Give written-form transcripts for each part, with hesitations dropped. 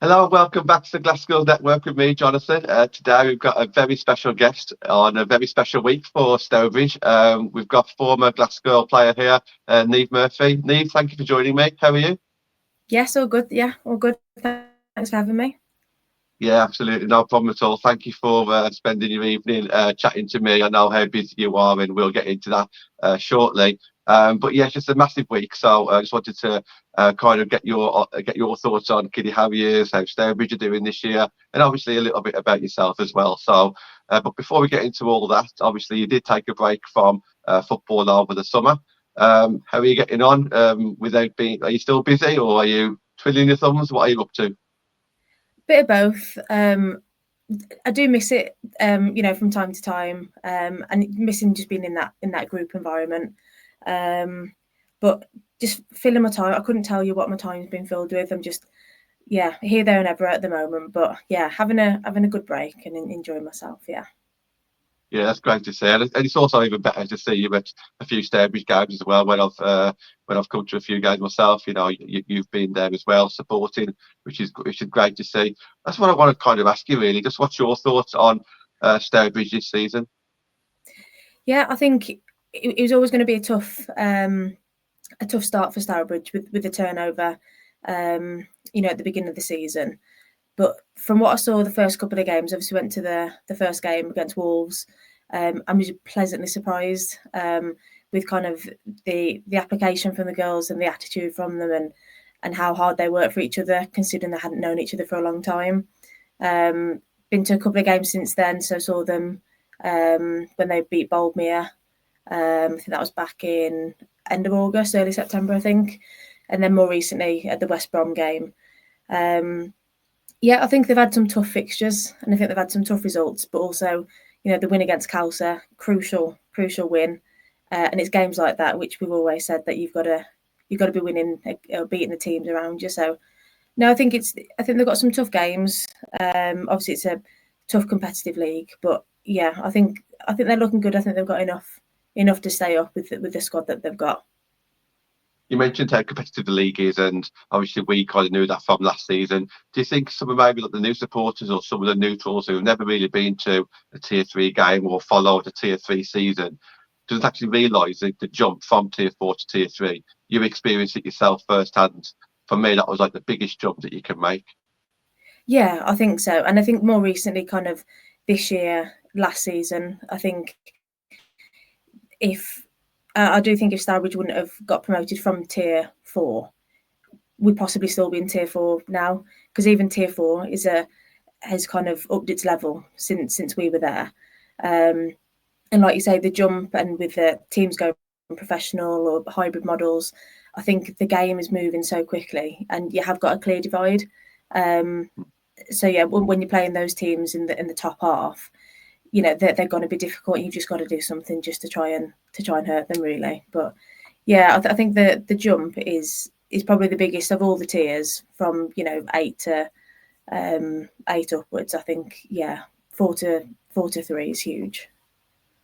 Hello and welcome back to the Glassgirl Network with me, Jonathan. Today we've got a very special guest on a very special week for Stourbridge. We've got former Glassgirl player here, Niamh Murphy. Niamh, thank you for joining me. How are you? Yes, all good. Yeah, all good. Thanks for having me. Yeah, absolutely. No problem at all. Thank you for spending your evening chatting to me. I know how busy you are, and we'll get into that shortly. But yeah, it's just a massive week. So I just wanted to kind of get your thoughts on Kiddy Harriers, how Stourbridge are doing this year, and obviously a little bit about yourself as well. So, but before we get into all that, obviously you did take a break from football over the summer. How are you getting on without being? Are you still busy, or are you twiddling your thumbs? What are you up to? Bit of both. I do miss it, from time to time, and missing just being in that group environment. But just filling my time. I couldn't tell you what my time's been filled with. I'm just here, there, and ever at the moment. But yeah, having a good break and enjoying myself. Yeah. Yeah, that's great to see, and it's also even better to see you at a few Stourbridge games as well. When I've come to a few games myself, you've been there as well, supporting, which is great to see. That's what I want to kind of ask you, really. Just what's your thoughts on Stourbridge this season? Yeah, I think it was always going to be a tough start for Stourbridge with the turnover, at the beginning of the season. But from what I saw, the first couple of games, obviously went to the first game against Wolves. I was pleasantly surprised with kind of the application from the girls and the attitude from them and how hard they work for each other, considering they hadn't known each other for a long time. Been to a couple of games since then, so saw them when they beat Boldmere. I think that was back in end of August, early September, I think. And then more recently at the West Brom game. Um, yeah, I think they've had some tough fixtures and I think they've had some tough results, but also, the win against Calcer, crucial win. And it's games like that, which we've always said that you've got to be winning, beating the teams around you. So no, I think they've got some tough games. Obviously it's a tough competitive league, but yeah, I think they're looking good. I think they've got enough to stay up with the squad that they've got. You mentioned how competitive the league is, and obviously we kind of knew that from last season. Do you think some of maybe like the new supporters or some of the neutrals who've never really been to a tier three game or followed a tier three season doesn't actually realise the jump from tier four to tier three? You experienced it yourself firsthand. For me, that was like the biggest jump that you can make. Yeah, I think so. And I think more recently, kind of this year, last season, I think if I do think if Stourbridge wouldn't have got promoted from tier four, we'd possibly still be in tier four now. Because even tier four has kind of upped its level since we were there. And like you say, the jump and with the teams going professional or hybrid models, I think the game is moving so quickly, and you have got a clear divide. Um, so yeah, when you're playing those teams in the top half, they're going to be difficult. You've just got to do something just to try and hurt them, really. But yeah, I think the jump is probably the biggest of all the tiers from eight upwards. I think four to three is huge.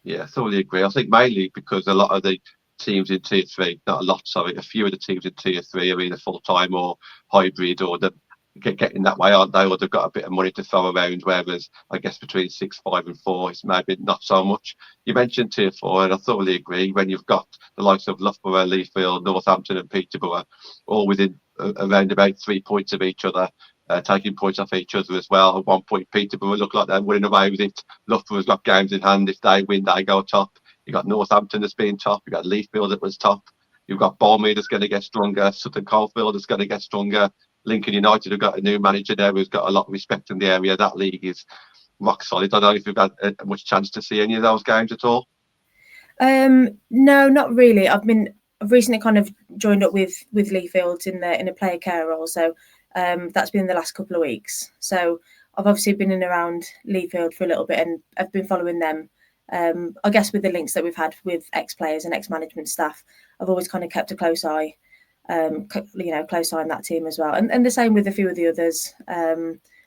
Yeah, I totally agree. I think mainly because a lot of the teams in tier three, not a lot, sorry, a few of the teams in tier three are either full time or hybrid, or they're getting that way, aren't they? Or they've got a bit of money to throw around. Whereas I guess between six, five, and four, it's maybe not so much. You mentioned tier four, and I totally agree. When you've got the likes of Loughborough, Leafield, Northampton, and Peterborough, all within around about 3 points of each other. Taking points off each other as well. At one point, Peterborough look like they're winning away with it. Loughborough's got games in hand. If they win, they go top. You've got Northampton that's being top. You've got Leaffield that was top. You've got Bournemouth that's going to get stronger. Sutton Coldfield that's going to get stronger. Lincoln United have got a new manager there who's got a lot of respect in the area. That league is rock solid. I don't know if you've had much chance to see any of those games at all. No, not really. I've recently kind of joined up with Lee Fields in a player care role, so that's been in the last couple of weeks. So I've obviously been in around Lee Field for a little bit, and I've been following them. I guess with the links that we've had with ex players and ex management staff, I've always kind of kept a close eye, close eye on that team as well, and the same with a few of the others.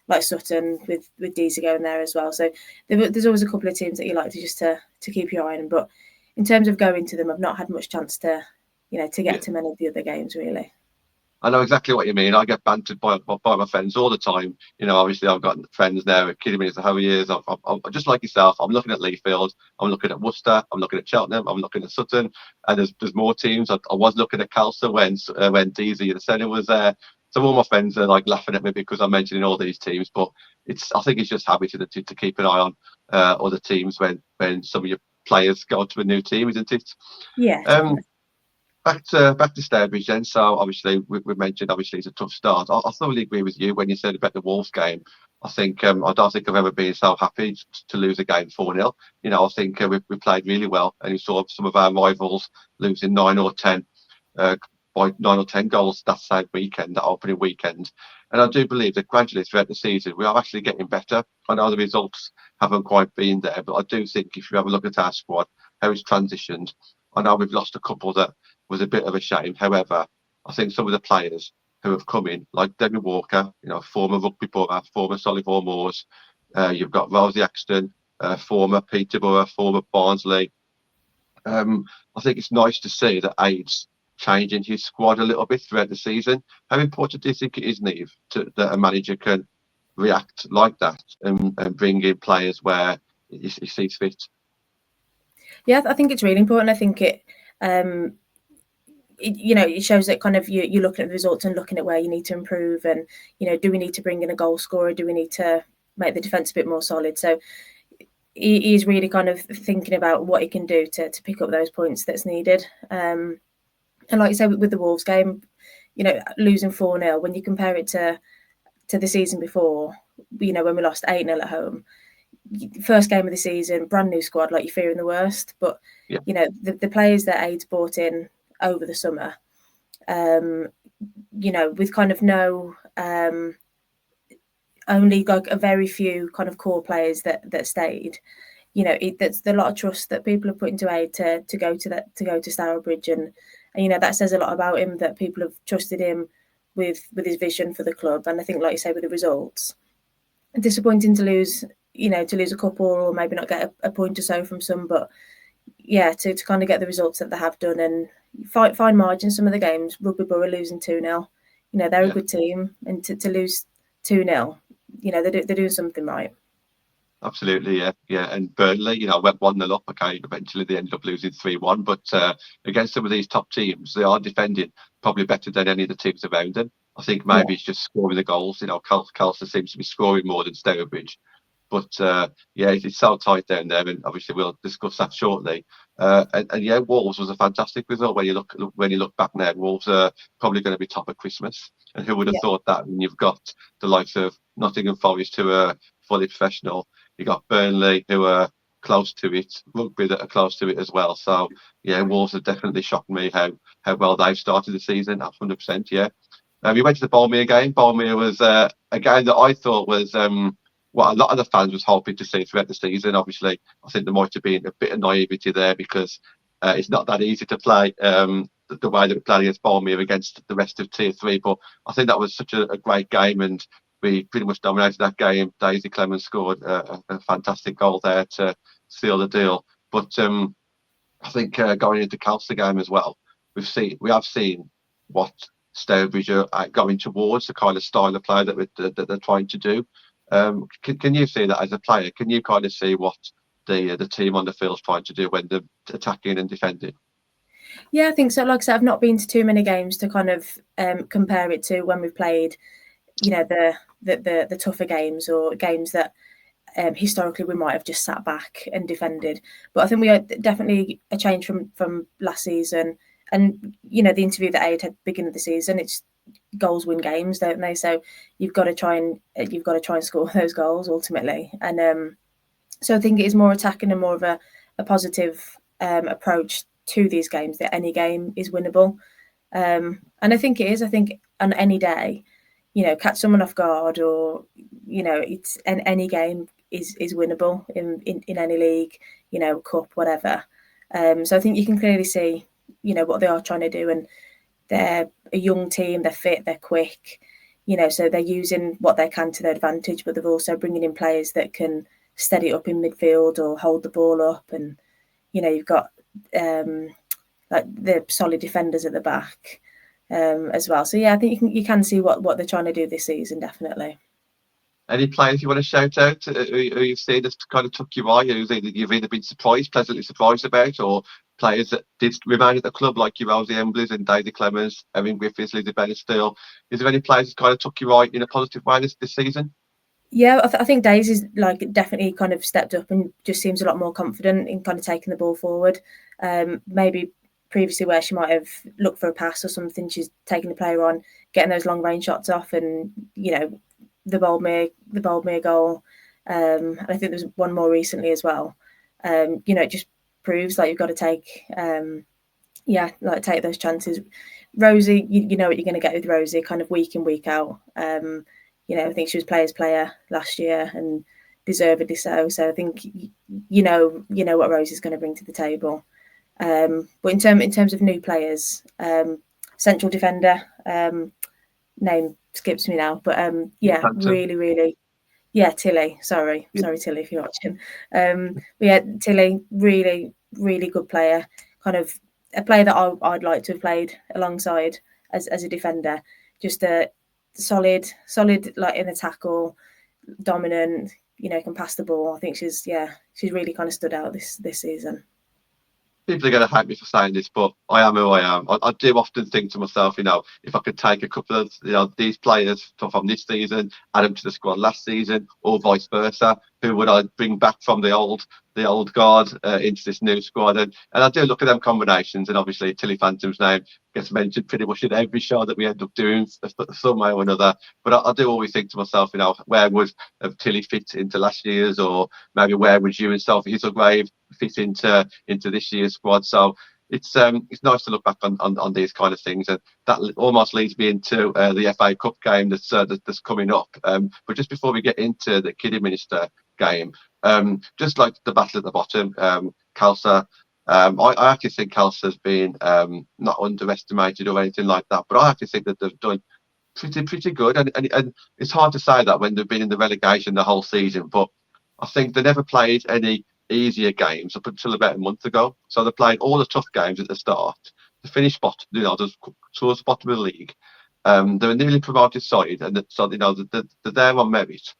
Like Sutton with Deezer going there as well. So there's always a couple of teams that you like to keep your eye on. But in terms of going to them, I've not had much chance to get Yeah. to many of the other games really. I know exactly what you mean. I get bantered by my friends all the time. Obviously I've got friends now at Kiddy Harriers. I'm just like yourself. I'm looking at Leafield. I'm looking at Worcester. I'm looking at Cheltenham. I'm looking at Sutton, and there's more teams. I was looking at Calcer when Deasy and Senna was there. So all my friends are like laughing at me because I'm mentioning all these teams, but I think it's just habit to keep an eye on other teams when some of your players go to a new team, isn't it? Yeah, Um, definitely. back to Stourbridge then. So obviously we mentioned obviously it's a tough start. I thoroughly agree with you when you said about the Wolves game. I think I don't think I've ever been so happy to lose a game 4-0. I think we played really well, and you saw some of our rivals losing 9 or 10 by 9 or 10 goals that same weekend, that opening weekend. And I do believe that gradually throughout the season we are actually getting better. I know the results haven't quite been there, but I do think if you have a look at our squad, how it's transitioned. I know we've lost a couple that was a bit of a shame. However, I think some of the players who have come in, like Debbie Walker, former rugby player, former Solihull Moors, you've got Rosie Axton, former Peterborough, former Barnsley. I think it's nice to see that Aids changing his squad a little bit throughout the season. How important do you think it is, Niamh, that a manager can react like that and bring in players where he sees fit? Yeah, I think it's really important. I think it shows that kind of you're looking at the results and looking at where you need to improve, and do we need to bring in a goal scorer? Do we need to make the defence a bit more solid? So he is really kind of thinking about what he can do to pick up those points that's needed. And like you say, with the Wolves game, losing 4-0, when you compare it to the season before, when we lost 8-0 at home, first game of the season, brand new squad, like you're fearing the worst. But Yeah. The players that Aids brought in over the summer, with kind of no only like a very few kind of core players that stayed. That's a lot of trust that people have put into Aid to go to Stourbridge, and that says a lot about him, that people have trusted him with his vision for the club. And I think, like you say, with the results, disappointing to lose a couple, or maybe not get a point or so from some, but yeah, to kind of get the results that they have done and fine margin. Some of the games, Rugby Borough losing 2-0, they're a good team, and to lose 2-0, they're doing something right. Absolutely, yeah. And Burnley, went 1-0 up. Okay, eventually they ended up losing 3-1. But against some of these top teams, they are defending probably better than any of the teams around them. I think maybe it's just scoring the goals. Calcer seems to be scoring more than Stourbridge. But yeah, it's so tight down there, and obviously we'll discuss that shortly. And yeah, Wolves was a fantastic result when you look back now. Wolves are probably going to be top of Christmas, and who would have thought that? When you've got the likes of Nottingham Forest, who are fully professional, you got Burnley, who are close to it, Rugby that are close to it as well. So yeah, Wolves have definitely shocked me how well they've started the season. 100%, yeah. We went to the Balmere game. Balmere was a game that I thought was what a lot of the fans was hoping to see throughout the season. Obviously, I think there might have been a bit of naivety there because it's not that easy to play the way that we played against Balmere against the rest of Tier 3. But I think that was such a great game, and we pretty much dominated that game. Daisy Clemens scored a fantastic goal there to seal the deal. But I think going into Calcer game as well, we have seen what Stourbridge are going towards, the kind of style of play that they're trying to do. Can you see that as a player? Can you kind of see what the team on the field is trying to do when they're attacking and defending? Yeah, I think so. Like I said, I've not been to too many games to kind of compare it to when we've played, the tougher games, or games that historically we might have just sat back and defended. But I think we are definitely a change from last season. And the interview that Aid had at the beginning of the season, it's goals win games, don't they? So you've got to try and score those goals ultimately. And so I think it is more attacking and more of a positive approach to these games, that any game is winnable. And I think it is. I think on any day, catch someone off guard, or it's any game is winnable in any league, cup, whatever. So I think you can clearly see, what they are trying to do, and they're a young team. They're fit. They're quick. So they're using what they can to their advantage, but they're also bringing in players that can steady up in midfield or hold the ball up, and you've got like the solid defenders at the back. as well. So yeah, I think you can see what they're trying to do this season, definitely. Any players you want to shout out who you've seen that's kind of took your eye, who you've either been pleasantly surprised about, or players that did remain at the club like your Rosie Embleys and Daisy Clemens, Erin Griffiths, Lizzie Bennett still? Is there any players that kind of took your eye in a positive way this season? Yeah, I think Daisy's like definitely kind of stepped up and just seems a lot more confident in kind of taking the ball forward. Maybe previously where she might have looked for a pass or something, she's taking the player on, getting those long range shots off, and the Boldmere goal. And I think there's one more recently as well. It just proves like you've got to take take those chances. Rosie, you know what you're going to get with Rosie, kind of week in, week out. I think she was players' player last year and deservedly so. So I think you know what Rosie's going to bring to the table. But in terms of new players, central defender, name skips me now, but really, Tilly. Sorry, Tilly, if you're watching. Tilly, really, really good player. Kind of a player that I'd like to have played alongside as a defender. Just a solid, like in the tackle, dominant. Can pass the ball. I think she's really kind of stood out this season. People are going to hate me for saying this, but I am who I am. I do often think to myself, if I could take a couple of these players from this season, add them to the squad last season, or vice versa, who would I bring back from the old guard into this new squad? And I do look at them combinations, and obviously Tilly Phantom's name gets mentioned pretty much in every show that we end up doing some way or another. But I do always think to myself, where would Tilly fit into last year's, or maybe where would you and Sophie Hazelgrave fit into this year's squad? So it's nice to look back on these kind of things, and that almost leads me into the FA Cup game that's coming up. But just before we get into the Kidderminster game, just like the battle at the bottom, Kelsey. I actually think Kelsey's been not underestimated or anything like that, but I actually think that they've done pretty good, and it's hard to say that when they've been in the relegation the whole season, but I think they never played any easier games up until about a month ago. So they played all the tough games at the start. They finished bottom, towards the bottom of the league. They're a newly promoted side, and so they're there on merit,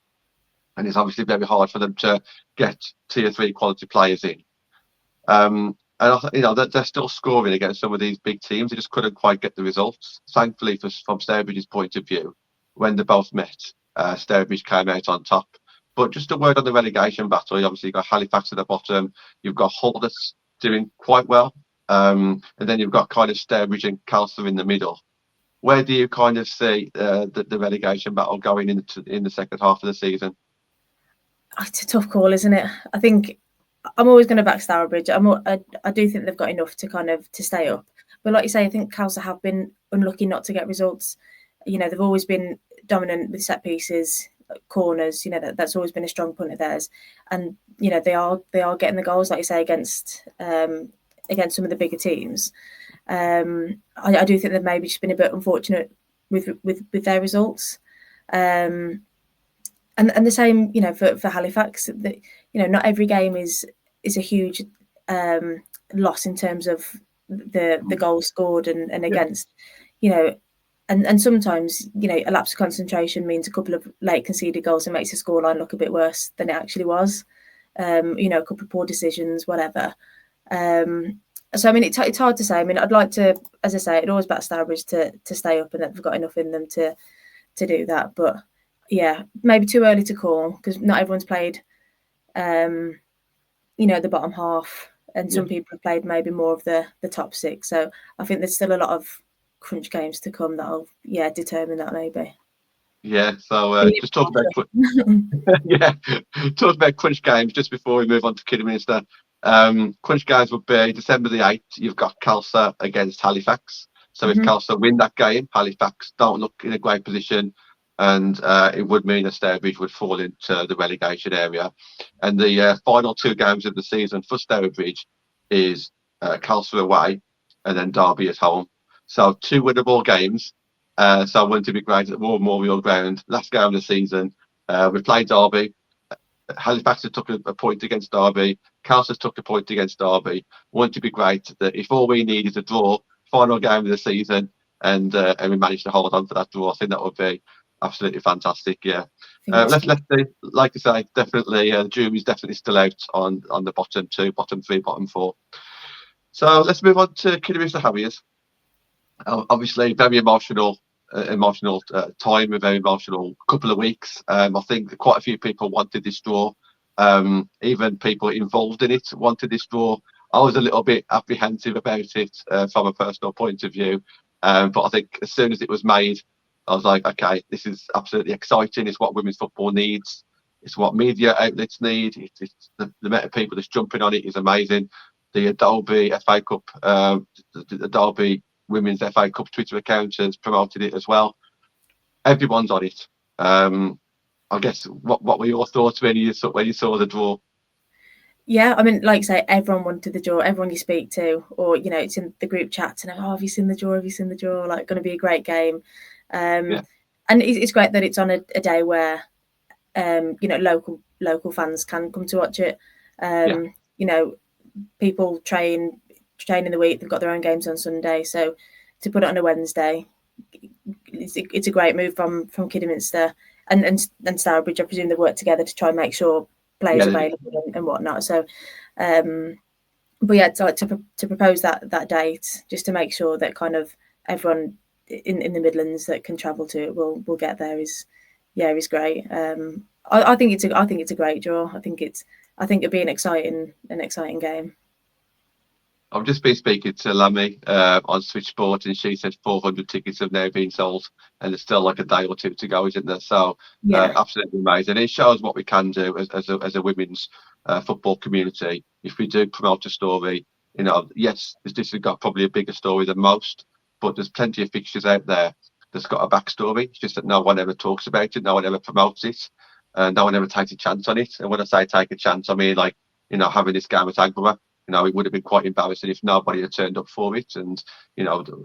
and it's obviously very hard for them to get tier 3 quality players in. And they're still scoring against some of these big teams. They just couldn't quite get the results. Thankfully, from Stourbridge's point of view, when they both met, Stourbridge came out on top. But just a word on the relegation battle. Obviously, you've got Halifax at the bottom. You've got Hull that's doing quite well. And then you've got kind of Stourbridge and Kelsey in the middle. Where do you kind of see the relegation battle going in the second half of the season? It's a tough call, isn't it? I think I'm always going to back Stourbridge. I do think they've got enough to stay up. But like you say, I think Kelsey have been unlucky not to get results. They've always been dominant with set pieces, corners. That's always been a strong point of theirs. And they are getting the goals, like you say, against some of the bigger teams. I do think they've maybe just been a bit unfortunate with their results. And the same, for Halifax. Not every game is a huge loss in terms of the goals scored and against. And sometimes a lapse of concentration means a couple of late conceded goals and makes the scoreline look a bit worse than it actually was. A couple of poor decisions, whatever. So I mean, it's hard to say. I mean, I'd like to, as I say, I'd always back Stourbridge to stay up, and that they've got enough in them to do that. But yeah, maybe too early to call because not everyone's played, the bottom half, and some people have played maybe more of the top 6. So I think there's still a lot of crunch games to come that'll determine that maybe. Yeah, so just talk about talk about crunch games just before we move on to Kidderminster. Crunch games would be December the 8th. You've got Kelsey against Halifax. So if Kelsey win that game, Halifax don't look in a great position, and it would mean that Stourbridge would fall into the relegation area. And the final 2 games of the season for Stourbridge is Kelsey away and then Derby at home. So 2 winnable games. So wouldn't it be great at War Memorial Ground? Last game of the season, we played Derby. Halifax took a point against Derby. Kelsey took a point against Derby. Wouldn't it be great that if all we need is a draw, final game of the season, Mm. and we managed to hold on to that draw. I think that would be absolutely fantastic. Yeah. Fingers Let's crossed. see. Like I say, definitely the jury's definitely still out on the bottom two, bottom three, bottom four. So let's move on to Kiddy Harriers. Obviously, very emotional time, a very emotional couple of weeks. I think quite a few people wanted this draw. Even people involved in it wanted this draw. I was a little bit apprehensive about it from a personal point of view, but I think as soon as it was made, I was like, okay, this is absolutely exciting. It's what women's football needs. It's what media outlets need. It's the amount of people that's jumping on it is amazing. The Adobe FA Cup, the Adobe Women's FA Cup Twitter account has promoted it as well. Everyone's on it. I guess what were your thoughts when you saw the draw? Yeah, I mean, like you say, everyone wanted the draw. Everyone you speak to, or it's in the group chats, and have you seen the draw? Have you seen the draw? Like, going to be a great game. Yeah. And it's great that it's on a day where local fans can come to watch it. People train in the week. They've got their own games on Sunday, so to put it on a Wednesday, it's a great move from Kidderminster and Stourbridge. I presume they've worked together to try and make sure players available and whatnot. So, but yeah, to propose that date just to make sure that kind of everyone in the Midlands that can travel to it will get there is great. I think it's a great draw. I think it'd be an exciting game. I've just been speaking to Lammy on Switch Sport, and she said 400 tickets have now been sold, and there's still like a day or two to go, isn't there? So absolutely amazing. It shows what we can do as a women's football community if we do promote a story. Yes, this has got probably a bigger story than most, but there's plenty of fixtures out there that's got a backstory. It's just that no one ever talks about it, no one ever promotes it, and no one ever takes a chance on it. And when I say take a chance, I mean having this game at Agborough. It would have been quite embarrassing if nobody had turned up for it. And,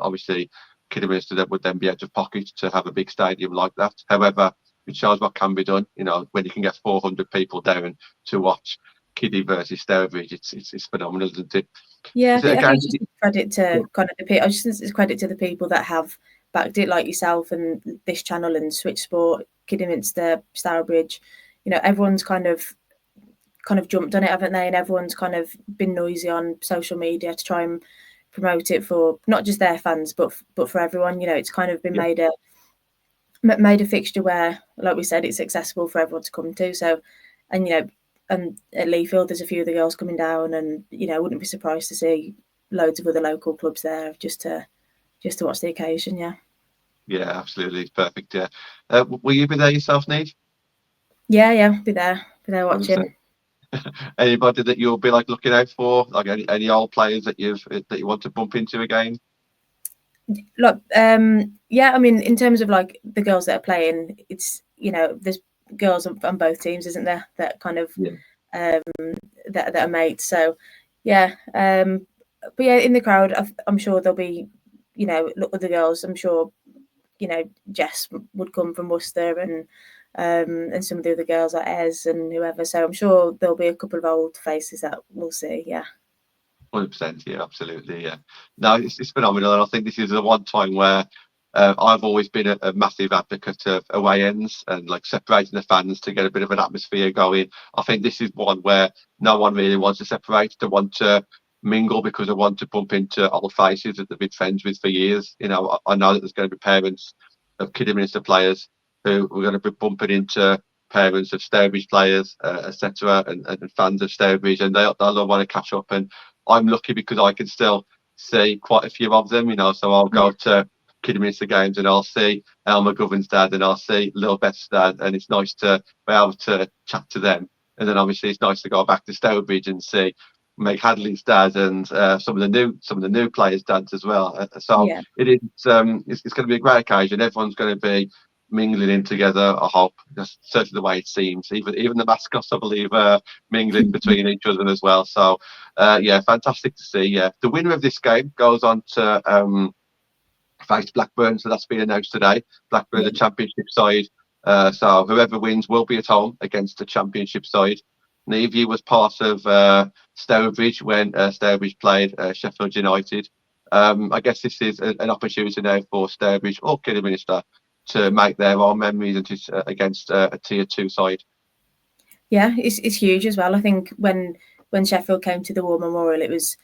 obviously, Kidderminster would then be out of pocket to have a big stadium like that. However, it shows what can be done. When you can get 400 people down to watch Kiddy versus Stourbridge, it's phenomenal, isn't it? Yeah, I think it's just a credit to kind of the people. I just think it's credit to the people that have backed it, like yourself and this channel and Switch Sport, Kidderminster, Stourbridge. Everyone's kind of jumped on it, haven't they? And everyone's kind of been noisy on social media to try and promote it for not just their fans, but for everyone. It's kind of been made a fixture where, like we said, it's accessible for everyone to come to. So, and at Leafield, there's a few of the girls coming down, and I wouldn't be surprised to see loads of other local clubs there just to watch the occasion. Yeah. Yeah, absolutely, it's perfect. Yeah, will you be there yourself, Niamh? Yeah, be there watching. Anybody that you'll be like looking out for, like any old players that you want to bump into again? Look, yeah, I mean, in terms of like the girls that are playing, it's there's girls on both teams, isn't there? That kind of that are mates. So yeah, but yeah, in the crowd, I'm sure there'll be other girls. I'm sure Jess would come from Worcester and some of the other girls like Ez and whoever. So I'm sure there'll be a couple of old faces that we'll see. Yeah. 100%, yeah, absolutely, yeah. No, it's phenomenal, and I think this is the one time where I've always been a massive advocate of away ends and like separating the fans to get a bit of an atmosphere going. I think this is one where no one really wants to separate. They want to mingle because they want to bump into old faces that they've been friends with for years. I know that there's going to be parents of Kidderminster players who are going to be bumping into parents of Stourbridge players, etc., and fans of Stourbridge, and they'll all want to catch up. And I'm lucky because I can still see quite a few of them, so I'll go to Kidderminster games and I'll see Elma Govern's dad and I'll see Lil Beth's dad, and it's nice to be able to chat to them. And then obviously it's nice to go back to Stourbridge and see Meg Hadley's dad and some of the new players' dads as well. So it's going to be a great occasion. Everyone's going to be mingling in together. I hope that's certainly the way it seems. Even the mascots, I believe, mingling between each other as well. So yeah, fantastic to see. Yeah, the winner of this game goes on to face Blackburn. So that's been announced today. Blackburn, the championship side. So whoever wins will be at home against the championship side. Niamh was part of Stourbridge when Stourbridge played Sheffield United I guess this is an opportunity now for Stourbridge or Kidderminster to make their own memories and against a Tier 2 side. Yeah, it's huge as well. I think when Sheffield came to the War Memorial, it was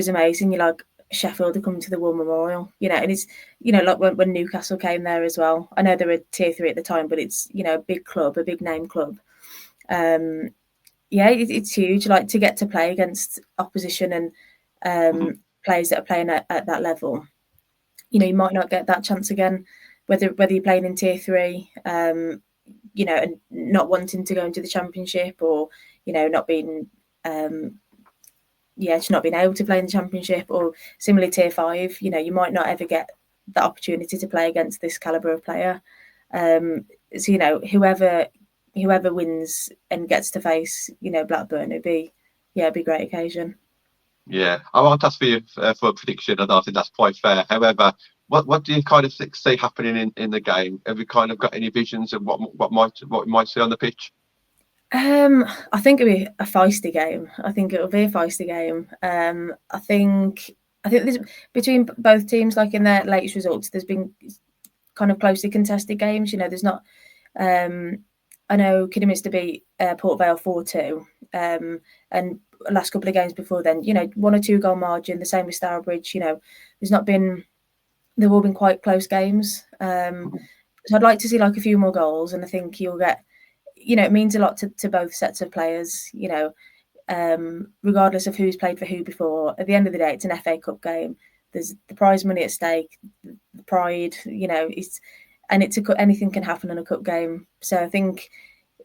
amazing. You're like, Sheffield are coming to the War Memorial, and it's, like when Newcastle came there as well. I know they were Tier 3 at the time, but it's, a big club, a big name club. Yeah, it's huge, like to get to play against opposition and players that are playing at that level. You might not get that chance again, whether you're playing in Tier 3, and not wanting to go into the Championship, or not being just not being able to play in the Championship, or similarly Tier 5. You might not ever get the opportunity to play against this calibre of player. So whoever wins and gets to face Blackburn, it'd be a great occasion. Yeah, I won't ask for you for a prediction. I don't think that's quite fair. However, what do you kind of see happening in the game? Have you kind of got any visions of what we might see on the pitch? I think it'll be a feisty game. I think there's, between both teams, like in their latest results, there's been kind of closely contested games. There's not. I know Kidderminster beat Port Vale 4-2, and last couple of games before then, 1 or 2 goal margin. The same with Stourbridge. There's not been. They've all been quite close games. So I'd like to see like a few more goals, and I think you'll get. It means a lot to both sets of players. Regardless of who's played for who before. At the end of the day, it's an FA Cup game. There's the prize money at stake, the pride. Anything can happen in a cup game. So I think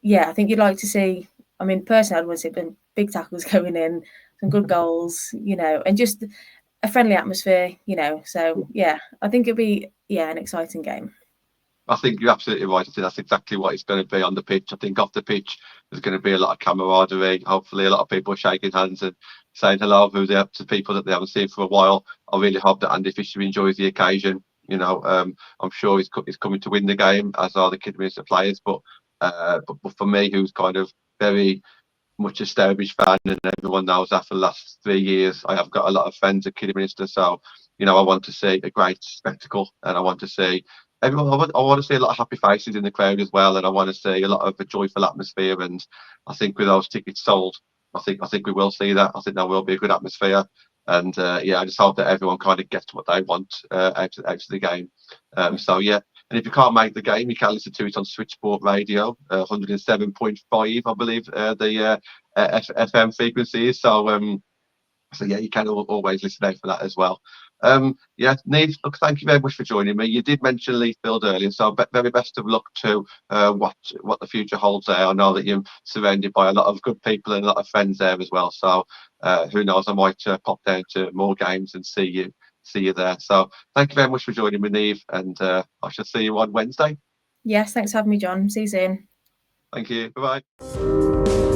you'd like to see. I mean, personally, I'd want to see big tackles going in, some good goals, and just a friendly atmosphere, So yeah, I think it'll be an exciting game. I think you're absolutely right. I think that's exactly what it's going to be on the pitch. I think off the pitch, there's going to be a lot of camaraderie. Hopefully, a lot of people shaking hands and saying hello to people that they haven't seen for a while. I really hope that Andy Fisher enjoys the occasion. I'm sure he's coming to win the game, as are the Kidderminster players. But for me, who's kind of very much a Stourbridge fan, and everyone knows that for the last 3 years, I have got a lot of friends at Kidderminster. So, I want to see a great spectacle, and I want to see everyone. I want to see a lot of happy faces in the crowd as well, and I want to see a lot of a joyful atmosphere. And I think with those tickets sold, I think we will see that. I think there will be a good atmosphere, and I just hope that everyone kind of gets what they want out of the game. So yeah. And if you can't make the game, you can listen to it on Switchsport Radio, 107.5, I believe, the FM frequency is. So yeah, you can always listen out for that as well. Niamh, look, thank you very much for joining me. You did mention Leithfield earlier, so very best of luck to what the future holds there. I know that you're surrounded by a lot of good people and a lot of friends there as well. So who knows, I might pop down to more games and see you there. So thank you very much for joining me, Niamh, and I shall see you on Wednesday. Yes, thanks for having me, John. See you soon. Thank you. Bye-bye.